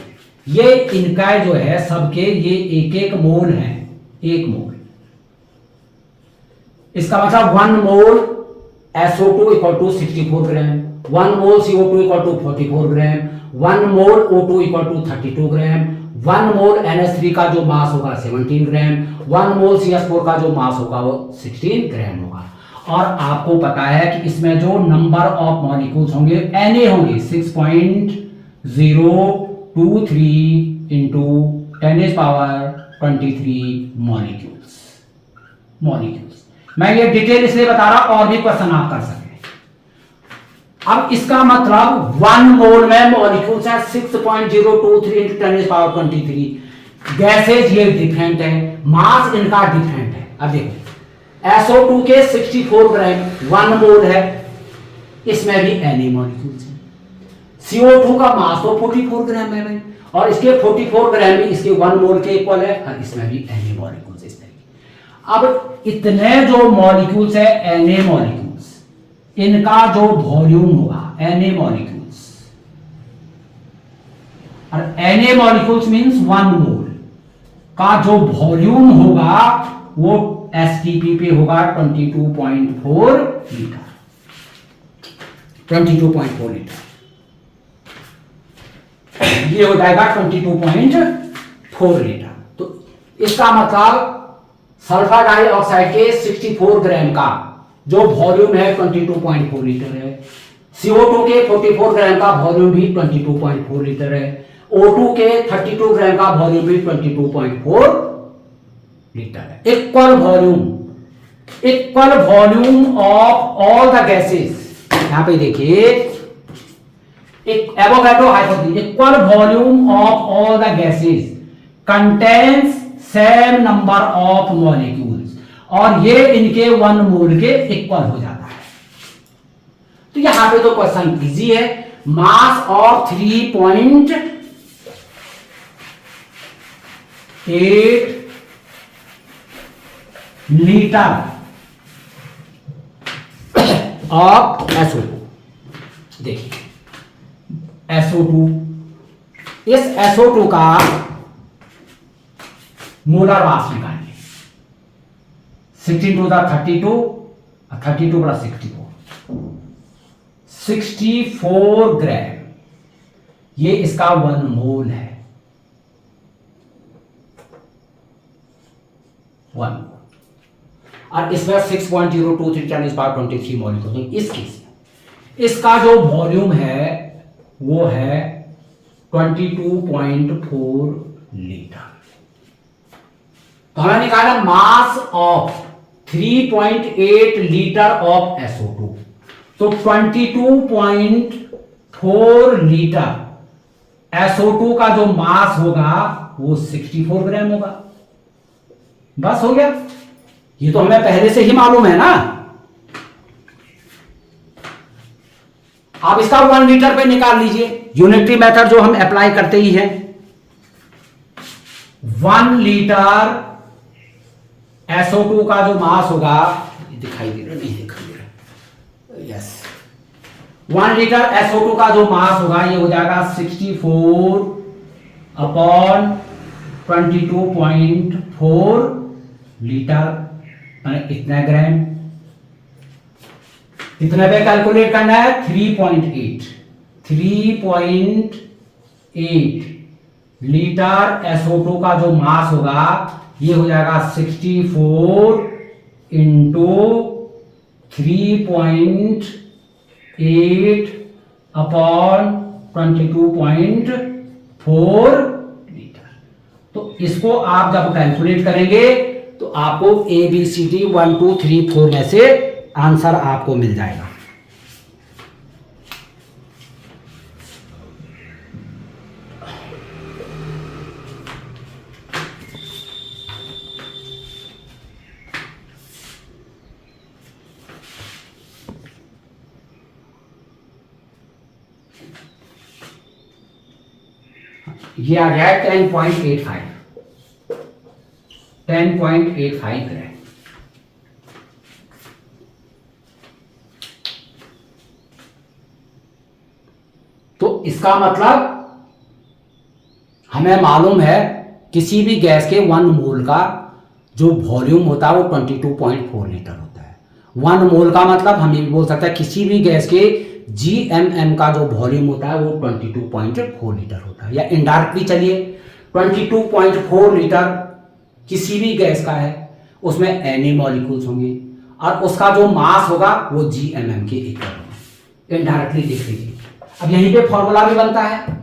ये इनका जो है सबके ये एक एक मोल है, एक मोल। इसका मतलब 1 mole SO2 equal to 64 gram, 1 mole CO2 equal to 44 gram, 1 mole O2 equal to 32 gram, 1 mole NH3 का जो मास होगा 17 ग्राम, 1 मोल CS4 का जो मास होगा वो 16 ग्राम होगा। और आपको पता है कि इसमें जो नंबर ऑफ मॉलिक्यूल्स होंगे Na होंगे 6.023 इंटू 10⁻23 मॉलिक्यूल्स। मैं ये डिटेल इसलिए बता रहा, और भी क्वेश्चन आप कर सकते हैं। अब इसका मतलब 1 मोल में मॉलिक्यूल्स है 6.023 इंटू 10⁻23। गैसेज ये डिफरेंट है, मास इनका डिफरेंट है। अब देखो SO2 के 64 ग्राम 1 मोल है, इसमें भी Na मॉलिक्यूल्स है। CO2 का मास तो 44 ग्राम है भाई, और इसके 44 ग्राम भी इसके 1 मोल के इक्वल है, और इसमें भी Na मॉलिक्यूल्स इस तरीके। अब इतने जो मॉलिक्यूल्स है Na मॉलिक्यूल्स, इनका जो वॉल्यूम होगा Na मॉलिक्यूल्स, और Na मॉलिक्यूल्स मींस 1 मोल का जो वॉल्यूम होगा वो STP पे होगा 22.4 लीटर, 22.4 लीटर। ये हो जाएगा 22.4 लीटर। तो इसका मतलब सल्फर डाइऑक्साइड के 64 ग्राम का जो वॉल्यूम है 22.4 लीटर है, CO2 के 44 ग्राम का वॉल्यूम भी 22.4 लीटर है, O2 के 32 ग्राम का वॉल्यूम भी 22.4 लीटर है। Equal volume of all the gases, यहां पे देखिए Avogadro hypothesis, equal volume of all the gases contains same number of molecules, और ये इनके 1 मोल के इक्वल हो जाता है। तो यहां पे तो क्वेश्चन इजी है। Mass of 3.8 litre of SO2, देखिए SO2, इस SO2 का मोलर मास निकालिए 16 टू द 32, 32 प्लस 64 ग्राम, ये इसका 1 मोल है, 1 मोल, और इसमें 6.023 10⁻23 मॉलिक्यूल। तो इस केस में इसका जो वॉल्यूम है वो है 22.4 लीटर। तो हमें निकाला मास ऑफ 3.8 लीटर ऑफ SO2, तो 22.4 लीटर SO2 का जो मास होगा वो 64 ग्राम होगा। बस हो गया, ये तो हमें पहले से ही मालूम है ना। आप इसका 1 लीटर पे निकाल लीजिए, यूनिटरी मेथड जो हम अप्लाई करते ही हैं। 1 लीटर SO2 का जो मास होगा, दिखाई दे रहा नहीं, दिखाई दे रहा, यस, 1 लीटर SO2 का जो मास होगा ये हो जाएगा 64 अपॉन 22.4 लीटर, इतना ग्राम। इतने पे कैलकुलेट करना है 3.8 लीटर SO2 का जो मास होगा ये हो जाएगा 64 इंटू 3.8 8/22.4 लीटर। तो इसको आप जब कैलकुलेट करेंगे तो आपको ABCD 1 2 3 4 में से आंसर आपको मिल जाएगा। ये आ गया 10.85 है। तो इसका मतलब हमें मालूम है किसी भी गैस के 1 मोल का जो वॉल्यूम होता है वो 22.4 लीटर होता है। 1 मोल का मतलब हम ये भी बोल सकते हैं किसी भी गैस के GMM का जो वॉल्यूम होता है वो 22.4 लीटर होता है। या इनडायरेक्टली चलिए 22.4 लीटर किसी भी गैस का है, उसमें Na मॉलिक्यूल्स होंगे और उसका जो मास होगा वो GMM के इक्वल होगा। इनडायरेक्टली देख लीजिए। अब यहीं पे फॉर्मूला भी बनता है।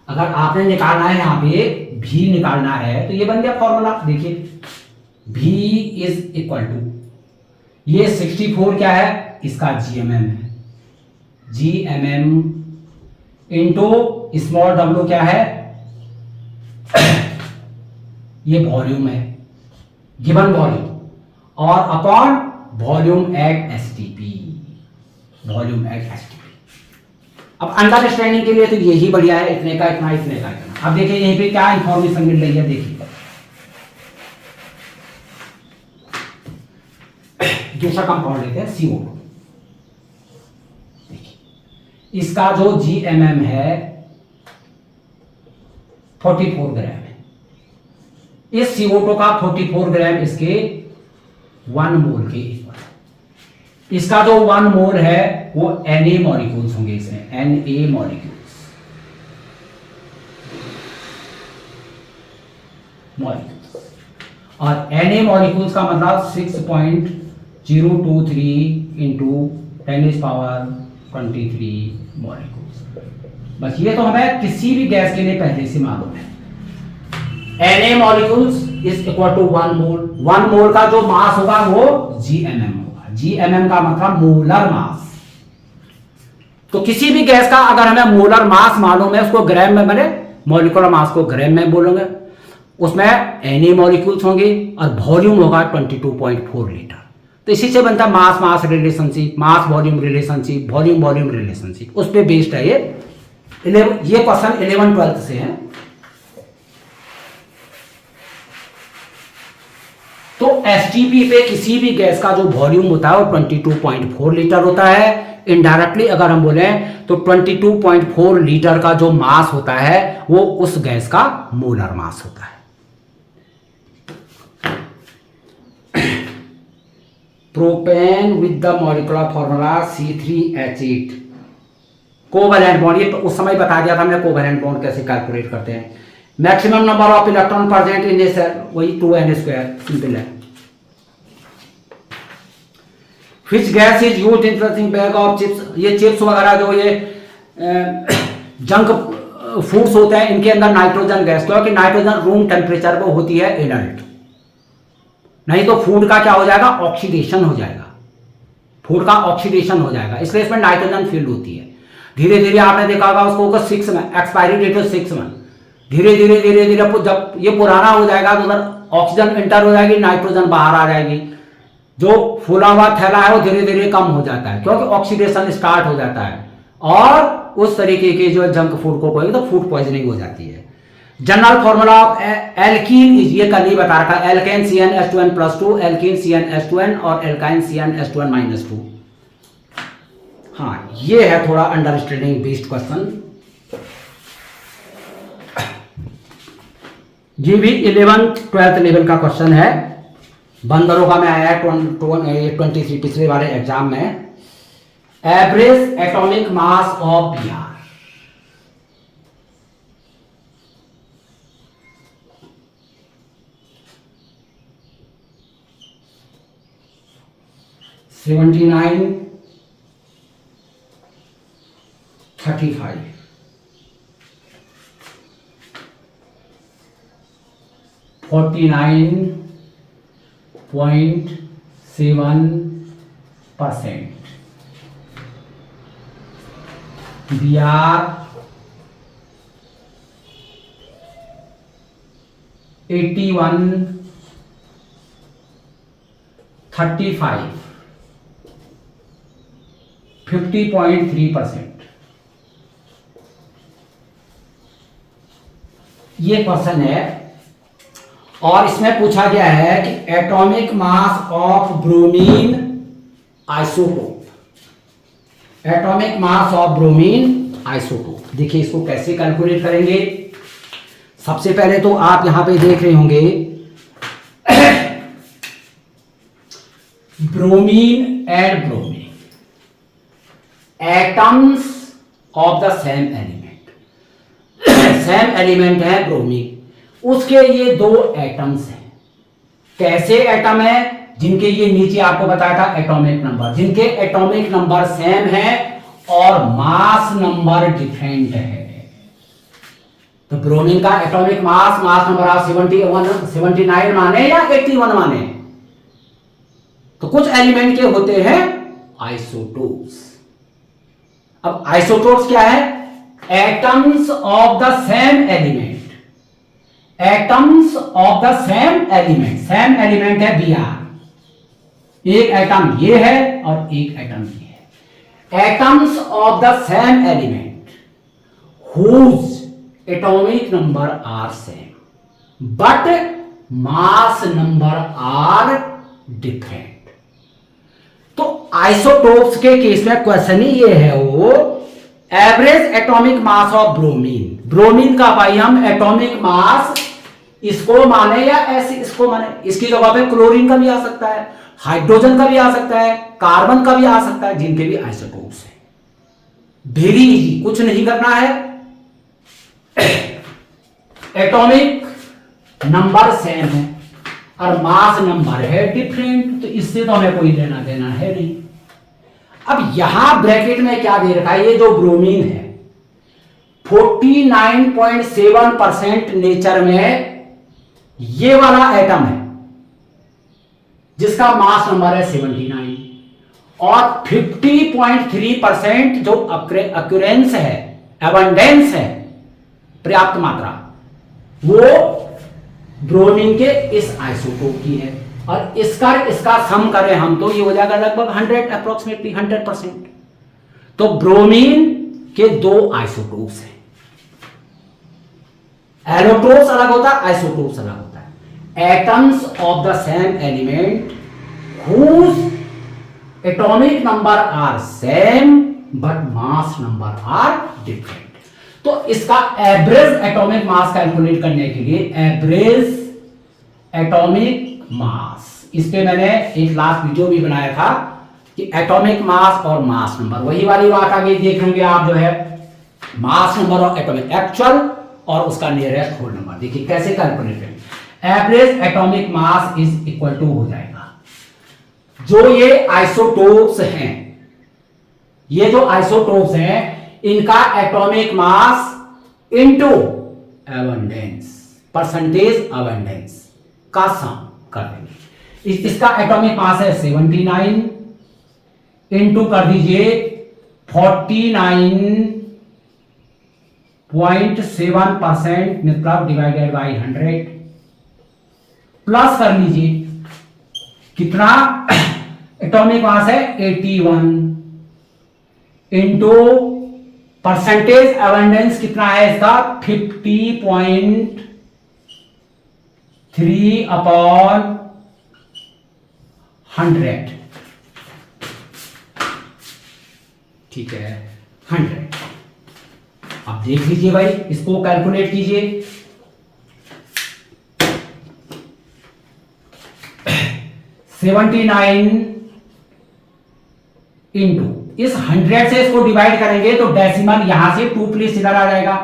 अगर आपने निकालना है यहाँ पे V निकालना है तो ये बन गया फॉर्मूला। देखिए V इज इक्वल टू, ये 64 क्या है, इसका GMM है, GMM इंटू स्मॉल w क्या है, ये वॉल्यूम है, गिवन वॉल्यूम, और upon volume at STP, volume at STP। अब अंडरस्टैंडिंग के लिए तो यही बढ़िया है, इतने का इतना, इतने का इतना। अब देखिए यहीं पे क्या इंफॉर्मेशन मिल रही है, देखिए दूसरा कंपाउंड लेते हैं CO2। इसका जो GMM है 44 ग्राम है। इस CO2 का 44 ग्राम इसके 1 मोल के इक्वल है। इसका जो 1 मोल है वो Na मॉलिक्यूल्स होंगे, इसमें Na मॉलिक्यूल्स और Na मॉलिक्यूल्स का मतलब 6.023 इंटू 10⁻23 मॉलिक्यूल्स। बस ये तो हमें किसी भी गैस के लिए पहले से मालूम है। Na molecules is equal to 1 mole. 1 mole का जो मास होगा वो GMM होगा। GMM का मतलब मोलर मास। तो किसी भी गैस का अगर हमें मोलर मास मालूम है, उसको ग्राम में बने, मॉलिक्यूलर मास को ग्राम में बोलोगे, उसमें Na मॉलिक्यूल्स होंगे और वॉल्यूम होगा 22.4 लीटर। तो इसी से बनता mass mass relationship, mass volume relationship, volume volume relationship, उस पर बेस्ड है ये। ये क्वेश्चन 11-12 से है। तो STP पे किसी भी गैस का जो वॉल्यूम होता है वो 22.4 लीटर होता है। इनडायरेक्टली अगर हम बोले तो 22.4 लीटर का जो मास होता है वो उस गैस का मोलर मास होता है। Propane with the molecular formula C3H8, covalent bond, ये उस समय बता दिया था हमने कोवैलेंट बॉन्ड कैसे कैलकुलेट करते हैं। Maximum number of electron present in a shell, वही 2n², सिंपल है। Which gas is used in processing bag of chips, ये चिप्स वगैरह जो ये जंक फूड्स होते हैं इनके अंदर नाइट्रोजन गैस, क्योंकि नाइट्रोजन रूम टेम्परेचर पर होती है इनर्ट, नहीं तो फूड का क्या हो जाएगा, ऑक्सीडेशन हो जाएगा, फूड का ऑक्सीडेशन हो जाएगा, इसलिए इसमें नाइट्रोजन फील्ड होती है। धीरे धीरे आपने देखा होगा उसको 6 में, एक्सपायरी डेट 6 में, धीरे धीरे धीरे धीरे जब ये पुराना हो जाएगा तो उधर ऑक्सीजन इंटर हो जाएगी, नाइट्रोजन बाहर आ जाएगी, जो फूला हुआ थैला है वो धीरे धीरे कम हो जाता है क्योंकि ऑक्सीडेशन स्टार्ट हो जाता है, और उस तरीके के जो जंक फूड को कोई तो फूड पॉइजनिंग हो जाती है। जनरल फॉर्मूला ऑफ एल्कीन, ये कल ही बता रखा, एल्केन CnH2n+2, एल्कीन CnH2n और एल्काइन CnH2n-2। हाँ, ये है थोड़ा अंडरस्टैंडिंग बेस्ड क्वेश्चन। ये भी 11th-12th लेवल का क्वेश्चन है, बंदरों का में आया है 23 पिछले वाले एग्जाम में। Average atomic mass of Br, 35 49.7%. We are 81, 35, 50.3%. ये क्वेश्चन है और इसमें पूछा गया है कि atomic mass of bromine isotope, atomic mass of bromine isotope. देखिए इसको कैसे कैलकुलेट करेंगे। सबसे पहले तो आप यहां पे देख रहे होंगे bromine and bromine, atoms of the same element, same element है ब्रोमीन, उसके ये दो एटम्स हैं। कैसे एटम है? जिनके ये नीचे आपको बताया था एटॉमिक नंबर, जिनके एटॉमिक नंबर सेम है और मास नंबर डिफरेंट है। तो ब्रोमीन का एटॉमिक मास नंबर आप 79 माने या 81 माने, तो कुछ एलिमेंट के होते हैं आइसोटोप्स। अब आइसोटोप्स क्या है? Atoms of the same element, atoms of the same element, same element है Br, एक एटम ये है और एक एटम ये है। Atoms of the same element whose atomic number are same but mass number are different. तो आइसोटोप्स के केस में क्वेश्चन ही ये है वो average atomic mass of bromine, bromine का भाई हम एटॉमिक मास इसको माने या ऐसे इसको माने, इसकी जगह पे क्लोरीन का भी आ सकता है, हाइड्रोजन का भी आ सकता है, कार्बन का भी आ सकता है, जिनके भी आइसोटोप्स हैं। वेरी इजी, कुछ नहीं करना है, एटॉमिक नंबर सेम है और मास नंबर है डिफरेंट, तो इससे तो हमें कोई लेना देना है नहीं। अब यहां ब्रैकेट में क्या दे रखा है? ये जो ब्रोमीन है 49.7% नेचर में ये वाला एटम है जिसका मास नंबर है 79 और 50.3% जो अक्यूरेंस है, एबंडेंस है, पर्याप्त मात्रा, वो ब्रोमीन के इस आइसोटोप की है। और इसका सम करें हम तो ये हो जाएगा लगभग 100, अप्रोक्सीमेटली 100%। तो ब्रोमीन के दो आइसोटोप्स हैं, एलोटोप्स अलग होता है, आइसोटोप्स अलग होता है। Atoms of the same element whose atomic number are same but mass number are different। तो इसका एवरेज एटॉमिक मास कैलकुलेट करने के लिए एवरेज एटॉमिक मास, इस पे मैंने एक लास्ट वीडियो भी बनाया था कि एटॉमिक मास और मास नंबर, वही वाली बात आगे देखेंगे आप, जो है मास नंबर और एटॉमिक एक्चुअल और उसका नियरेस्ट होल नंबर। देखिए कैसे कैलकुलेट करें। Average atomic mass is equal to हो जाएगा, जो ये आइसोटोप्स हैं, ये जो आइसोटोप्स हैं इनका atomic mass into abundance, percentage abundance का सम कर देंगे। इसका एटॉमिक मास है 79 इनटू कर दीजिए 49.7% मतलब डिवाइडेड बाय 100 प्लस कर लीजिए कितना एटॉमिक मास है 81 इंटू परसेंटेज एबंडेंस कितना है इसका 50.3/100, ठीक है 100। अब देख लीजिए भाई, इसको कैलकुलेट कीजिए। 79 इंटू इस 100 से इसको डिवाइड करेंगे तो डेसिमल यहां से 2 प्लेस इधर आ जाएगा,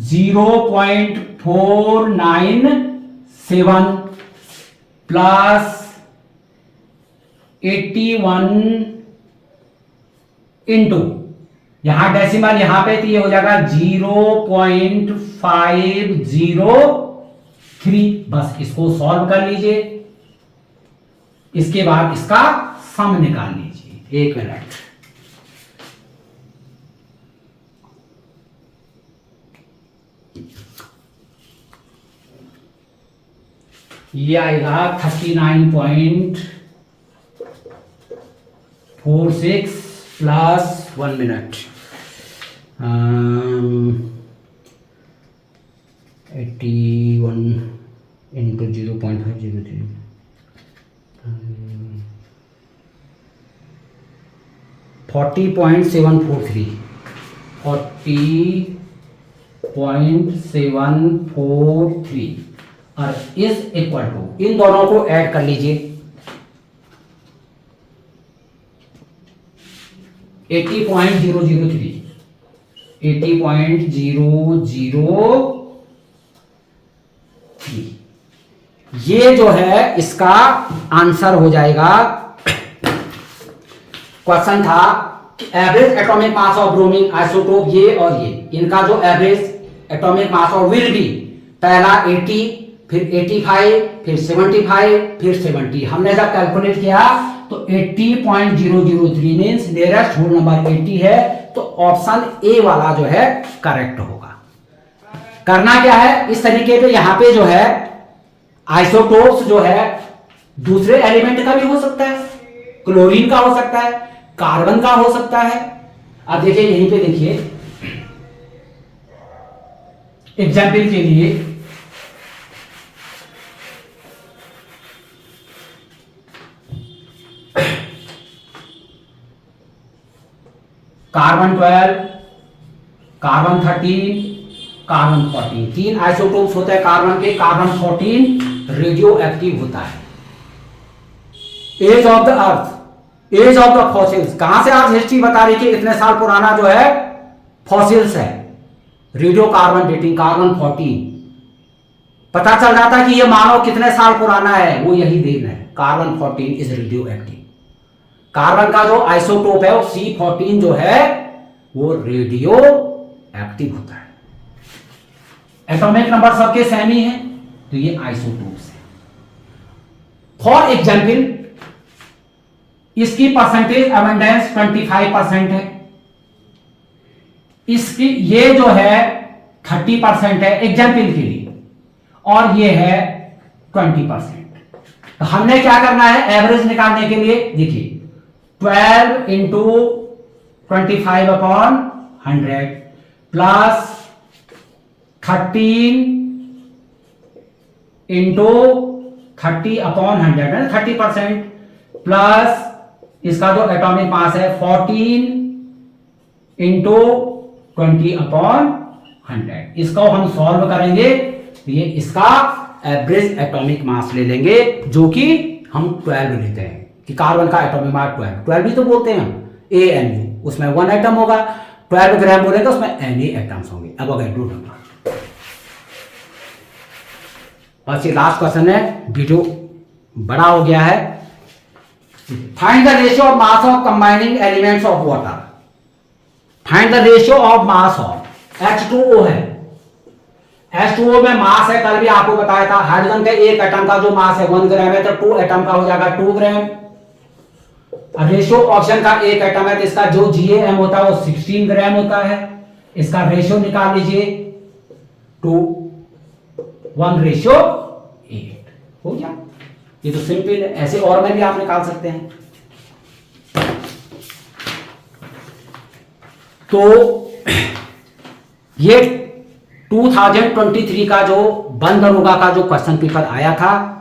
0.497 प्लस 81 इंटू यहां डेसिमल यहां पे तो ये हो जाएगा 0.503। बस इसको सॉल्व कर लीजिए, इसके बाद इसका सम निकाल लीजिए। 1 मिनट। ये आएगा 39.46 प्लस 1 मिनट 81 इंटू 0.503 40.743 40.743 और इज इक्वल टू, इन दोनों को ऐड कर लीजिए, 80.003 80.003। ये जो है इसका आंसर हो जाएगा। क्वेश्चन था average atomic mass of bromine isotope, ये और ये इनका जो average atomic mass of will be, पहला 80, फिर 85, फिर 75, फिर 70। हमने जब कैलकुलेट किया तो 80.003 मींस नियरेस्ट होल नंबर 80 है, तो ऑप्शन ए वाला जो है करेक्ट होगा। करना क्या है, इस तरीके पे यहां पे जो है आइसोटोप्स जो है दूसरे एलिमेंट का भी हो सकता है, क्लोरीन का हो सकता है, कार्बन का हो सकता है। अब देखिए यहीं पे देखिए एग्जाम्पल के लिए कार्बन 12, कार्बन 13, कार्बन 14, 3 आइसोटोप्स होते हैं कार्बन के। कार्बन 14 रेडियो एक्टिव होता है। Age of the earth, age of the fossils, कहां से आज हिस्ट्री बता रही कि इतने साल पुराना जो है फॉसिल्स है। रेडियो कार्बन डेटिंग कार्बन 14, पता चल जाता है कि ये मानव कितने साल पुराना है, वो यही देन है। Carbon 14 is radio active. Carbon का जो आइसोटोप है वो C14 जो है वो रेडियो एक्टिव होता है। एटॉमिक नंबर सबके सेम ही है, तो ये आइसोटोप्स है। फॉर एग्जाम्पल इसकी परसेंटेज अबंडेंस 25% है, इसकी ये जो है 30% है एग्जाम्पल के लिए, और ये है 20%। तो हमने क्या करना है एवरेज निकालने के लिए, देखिए 12 इंटू 25/100 प्लस 13 इंटू 30/100 30% प्लस इसका जो एटॉमिक मास है 14 इंटू 20/100। इसको हम सॉल्व करेंगे तो ये इसका एवरेज एटॉमिक मास ले लेंगे, जो कि हम 12 लेते हैं कि कार्बन का एटॉमिक मास 12 भी तो बोलते हैं हम, ANU, उसमें 1 एटम होगा। 12 ग्राम बोलेंगे उसमें Na एटम्स होंगे। अब अगर दो नंबर, बस ये लास्ट क्वेश्चन है, वीडियो बड़ा हो गया है। Find the ratio of mass of combining elements of water. Find the ratio of mass of H2O है, H2O में मास है, कल भी आपको बताया था। हाइड्रोजन के एक एटम का जो मास है 1 ग्राम है, तो 2 एटम का हो जाएगा 2 ग्राम। रेशियो ऑक्सीजन का एक एटम है, तो इसका जो GAM होता है वो 16 ग्राम होता है। इसका रेशियो निकाल लीजिए 2:1:8 हो गया। ये तो सिंपल है, ऐसे और में भी आप निकाल सकते हैं। तो ये 2023 का जो बंद दरोगा का जो क्वेश्चन पेपर आया था,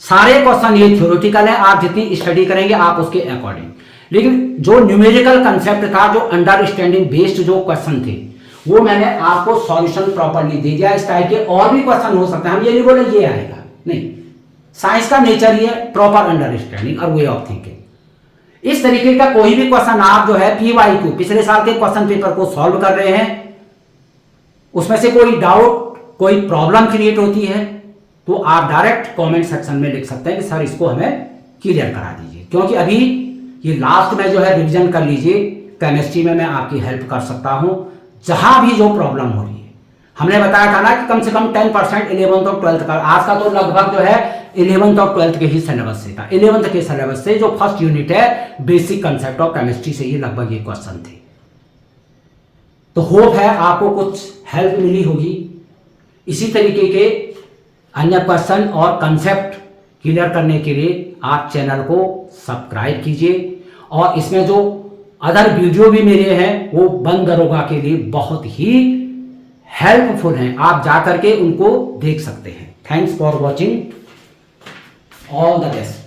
सारे क्वेश्चन ये थ्योरेटिकल है, आप जितनी स्टडी करेंगे आप उसके अकॉर्डिंग। लेकिन जो न्यूमेरिकल कंसेप्ट था, जो अंडरस्टैंडिंग बेस्ड जो क्वेश्चन थे, वो मैंने आपको सॉल्यूशन प्रॉपर्ली दे दिया। इस टाइप के और भी क्वेश्चन हो सकते हैं, हम ये नहीं बोले ये आएगा, नहीं। साइंस का नेचर ही है प्रॉपर अंडरस्टैंडिंग और वे ऑफ थिंकिंग। इस तरीके का कोई भी क्वेश्चन आप जो है PYQ पिछले साल के क्वेश्चन पेपर को सॉल्व कर रहे हैं, उसमें से कोई डाउट, कोई प्रॉब्लम क्रिएट होती है, तो आप डायरेक्ट कमेंट सेक्शन में लिख सकते हैं कि सर इसको हमें क्लियर करा दीजिए। क्योंकि अभी ये लास्ट में जो है रिवीजन कर लीजिए, केमिस्ट्री में मैं आपकी हेल्प कर सकता हूं, जहां भी जो प्रॉब्लम हो रही है। हमने बताया था ना कि कम से कम 10% 11th और 12th का, आज का तो लगभग जो है 11th और 12th के ही सिलेबस से था। 11th के सिलेबस से जो फर्स्ट यूनिट है बेसिक कंसेप्ट ऑफ केमिस्ट्री से, ये लगभग ये क्वेश्चन थे। तो होप है आपको कुछ हेल्प मिली होगी। इसी तरीके के अन्य क्वेश्चन और कंसेप्ट क्लियर करने के लिए आप चैनल को सब्सक्राइब कीजिए, और इसमें जो अदर वीडियो भी मेरे हैं वो बंद दरोगा के लिए बहुत ही हेल्पफुल हैं, आप जा करके उनको देख सकते हैं। Thanks for watching, all the best.